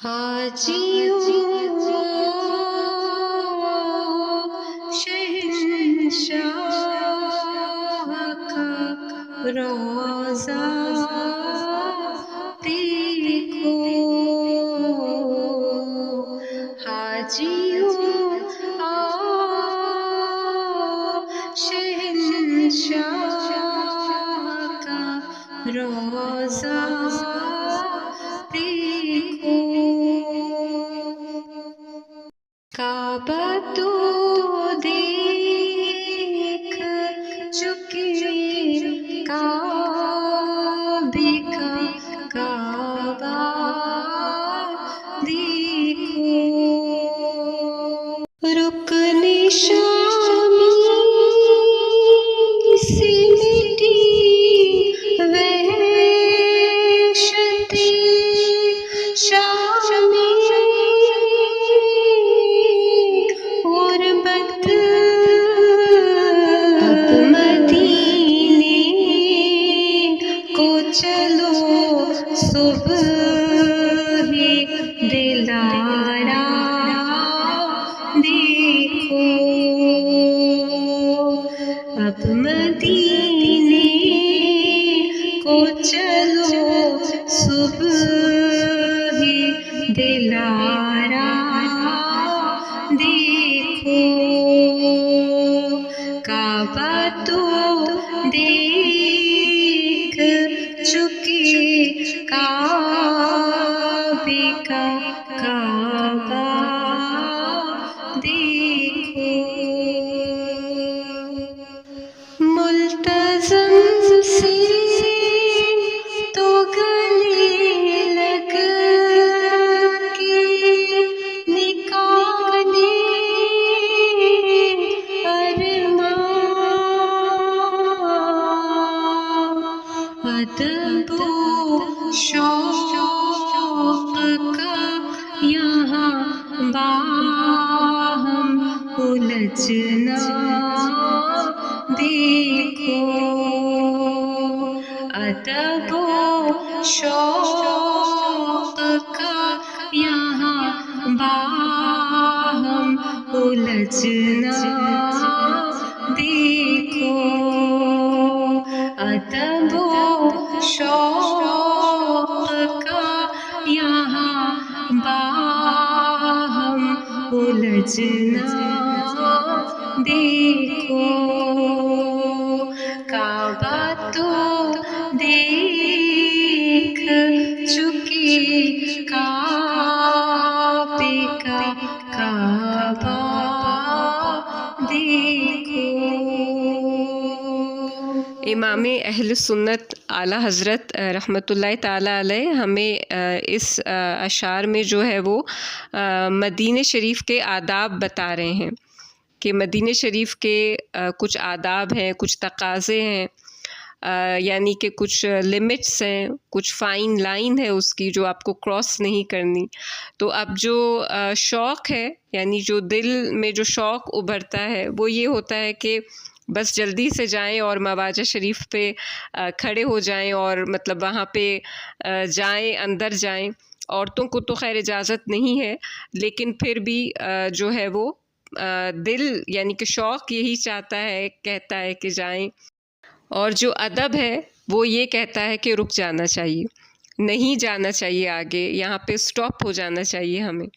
हाजियों शहंशाह का रोज़ा देखो। हाजियों शहंशाह का रोज़ा देखो। काबा तो देख चुके, काबे का काबा देखो। रुकने शामी से मिटी वहशते शामी, गुरबत अब मदीने को चलो, सुबह दिलारा देखो। अब मदीने को चलो, सुबह दिलारा देखो। काबा तो देख चुके, काबे का काबा देखो। मुल्तज़म से तो गले लग के निकाले अरमान, अदब शौक़ का यहाँ बाहम उलझना देखो। अदब शौक़ का यहाँ बाहम उलझना देखो। अदब शौक़ का यहाँ बाहम उलझना देखो। काबा तो देख चुके, काबे का काबा देखो। इमाम अहल सुन्नत आला हज़रत रहमतुल्लाहि ताला अलैह हमें इस अशार में जो है वो मदीने शरीफ के आदाब बता रहे हैं कि मदीने शरीफ के कुछ आदाब हैं, कुछ तकाज़े हैं, यानी कि कुछ लिमिट्स हैं, कुछ फ़ाइन लाइन है उसकी जो आपको क्रॉस नहीं करनी। तो अब जो शौक़ है, यानी जो दिल में जो शौक़ उभरता है वो ये होता है कि बस जल्दी से जाएं और मवाजा शरीफ पे खड़े हो जाएं और मतलब वहाँ पे जाएं, अंदर जाएं। औरतों को तो खैर इजाज़त नहीं है, लेकिन फिर भी जो है वो दिल यानी कि शौक़ यही चाहता है, कहता है कि जाएं। और जो अदब है वो ये कहता है कि रुक जाना चाहिए, नहीं जाना चाहिए आगे, यहाँ पे स्टॉप हो जाना चाहिए हमें।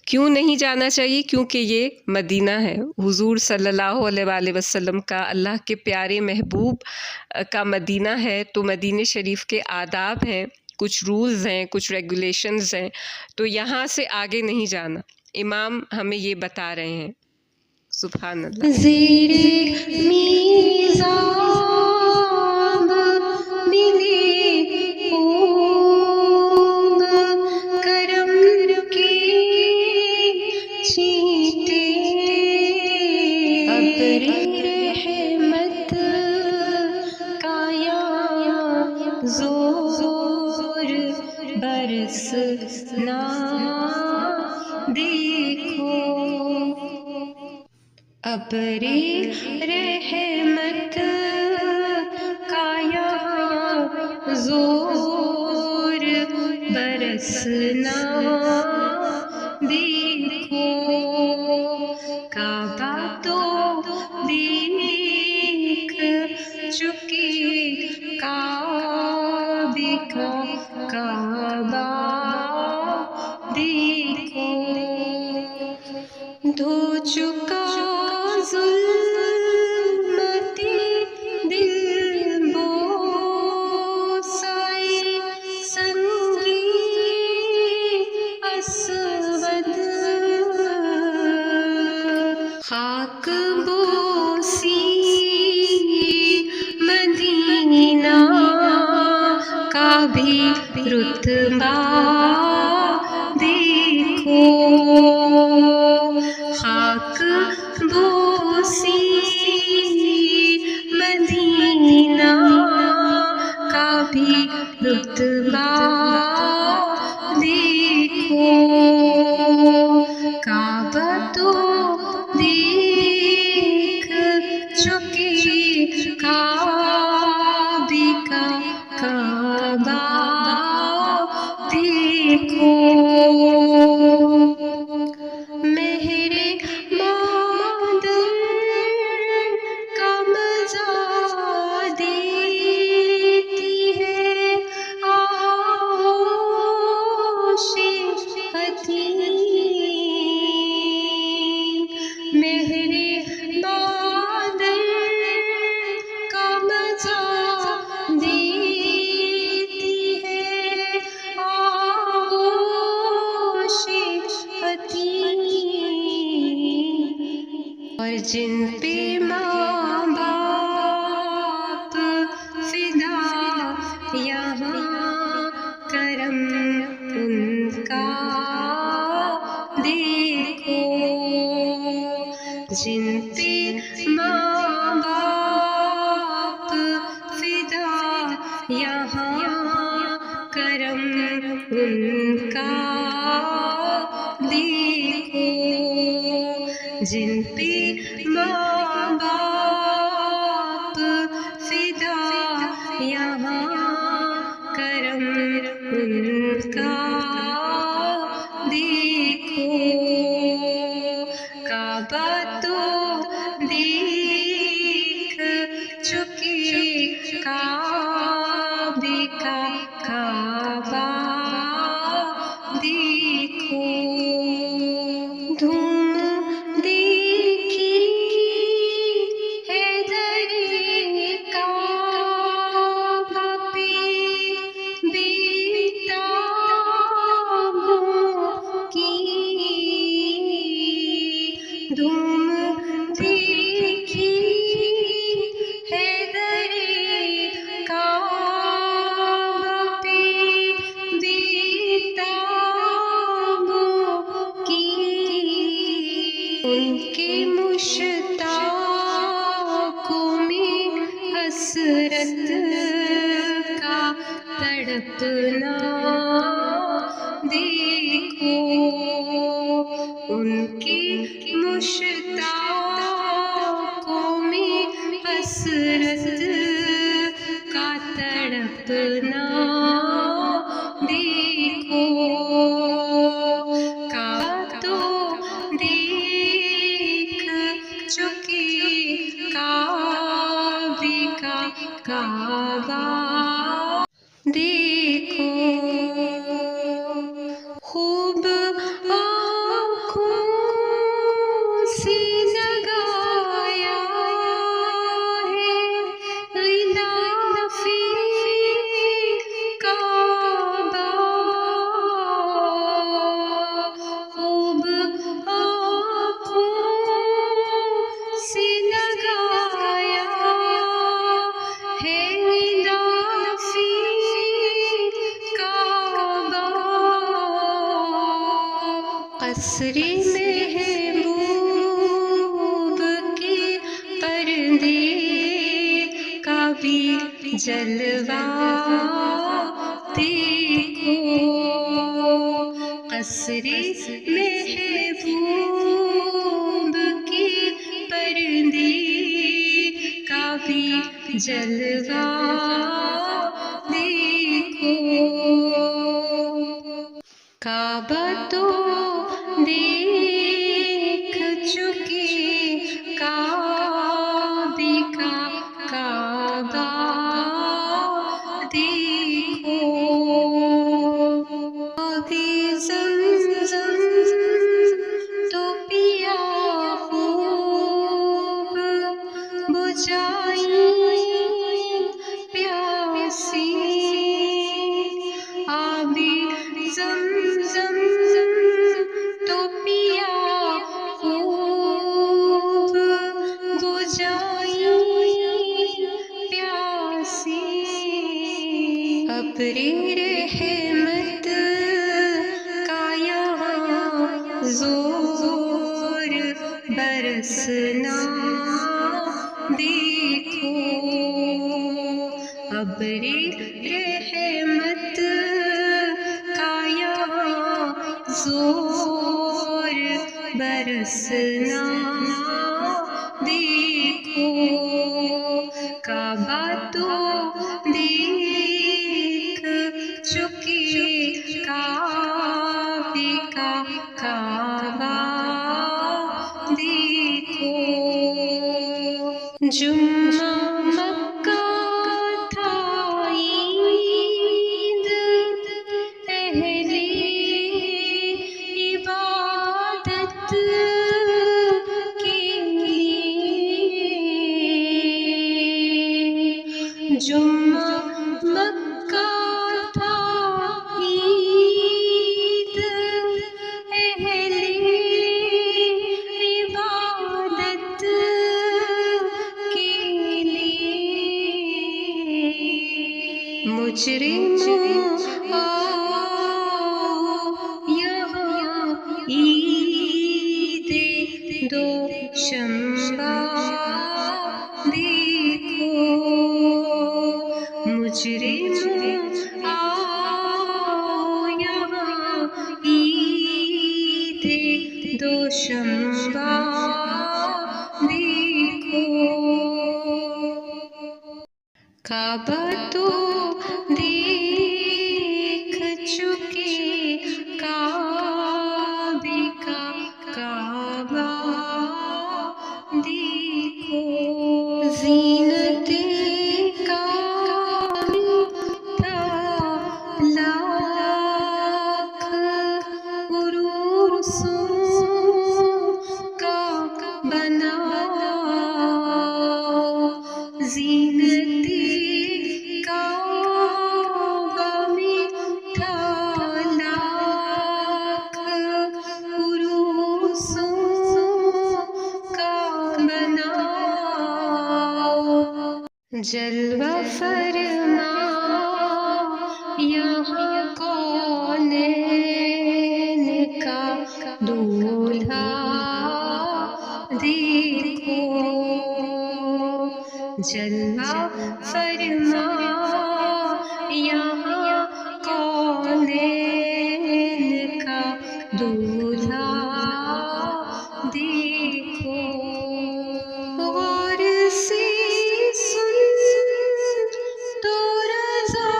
क्यों नहीं जाना चाहिए? क्योंकि ये मदीना है, हुज़ूर सल्लल्लाहु अलैहि वसल्लम का, अल्लाह के प्यारे महबूब का मदीना है। तो मदीने शरीफ के आदाब हैं, कुछ रूल्स हैं, कुछ रेगुलेशंस हैं, तो यहाँ से आगे नहीं जाना। इमाम हमें ये बता रहे हैं। सुभान अल्लाह। ज़ेरे मीज़ाब मिले खूब करम के छींटे, अब्रे रहमत का यहाँ ज़ोर बरसना देखो। अब्रे रहमत का यहाँ ज़ोर बरसना देखो, काबा तो देख चुके, काबे का काबा देखो, धो चुका जुल्मते दिल बोसाए संगी असवद, खाक बोसी मदीना का भी रुतबा देखो, खाक बोसी मदीना का भी रुतबा देखो, काबा तो देख चुके, काबे का काबा देखो, मेहरे मादर का मजा देती है आगोशे हतीम, मेहरे मादर का मजा देती है आगोशे हतीम, और जिन पे माँ बाप फिदा यहाँ करम उनका देखो, जिन पे माँ बाप फिदा यहाँ करम उनका देखो, जिन पे माँ बाप फिदा यहाँ करम उनका देखो, काबा तो देख चुके, काबे का काबा देखो, धूम देखी है दरे काबा पे बेताबों की, धूम देखी है दरे काबा पे बेताबों की, उनके मुश्ताकों में हसरत का तड़पना देखो, उनके मुश्ताकों में हसरत का तड़पना देखो, काबा तो देख चुके, काबे का काबा देखो, खूब आँखों से लगाया है गिलाफ़े काबा, खूब आँखों से लगाया है गिलाफ़े काबा, कसरे महबूब के पर्दे का भी जलवा देखो, कसरे महबूब के पर्दे का भी जलवा देखो, काबा तो देख चुके, काबे का काबा देखो। अभी ज़मज़म तो पिया खूब, बुझाई प्यासी। आबे ज़मज़म तो पिया खूब, बुझाई प्यासी। अब्रे रहमत का यहाँ ज़ोर बरसना देखो। अब्रे रहमत का यहाँ ज़ोर बरसना देखो। काबा तो देख चुके, काबे का काबा देखो। जुम्मा मक्का था ईद, पहले इबादत के लिए। जुम्मा मक्का था ईद, पहले इबादत के लिए। मुजरिमों आओ यहाँ ईद दोशंबा देखो। मुजरिमों आओ यहाँ ईद दोशंबा देखो। काबा तो देख चुके, काबे का काबा देखो। ज़ीनते काबा था लाख, उरूसों का बना। ज़ीनते काबा में था लाख, उरूसों का बना। जलवा फरमा यहाँ कौनैन का दूल्हा देखो। जलवा फरमा यहाँ कौनैन का दूल्हा देखो। गौर से सुन तो रज़ा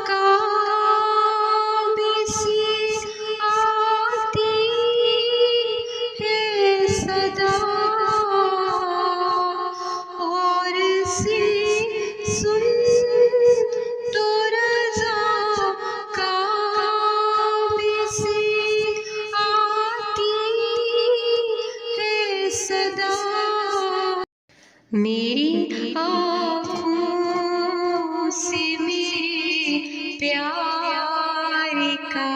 काबे से आती है सदा। गौर से सुन तो रज़ा काबे से आती है सदा। मेरी आँखों से मेरे प्यार का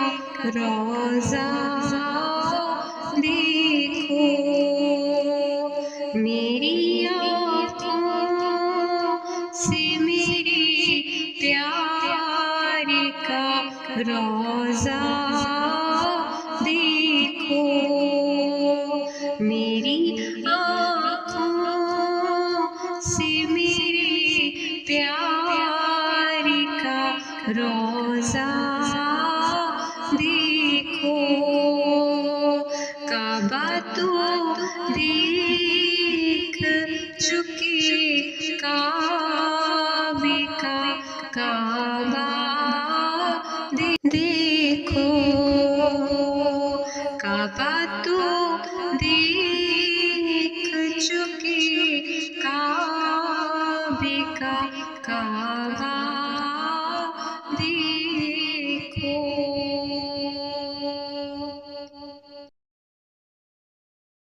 रोज़ा देखो। मेरी आँखों से मेरे प्यार का रोज़ा देखो। मेरी आँखों से मेरे प्यार का रोज़ा देखो। काबा तो देख चुके, काबे का काबा देखो। काबा तो देख चुके, काबे का काबा देख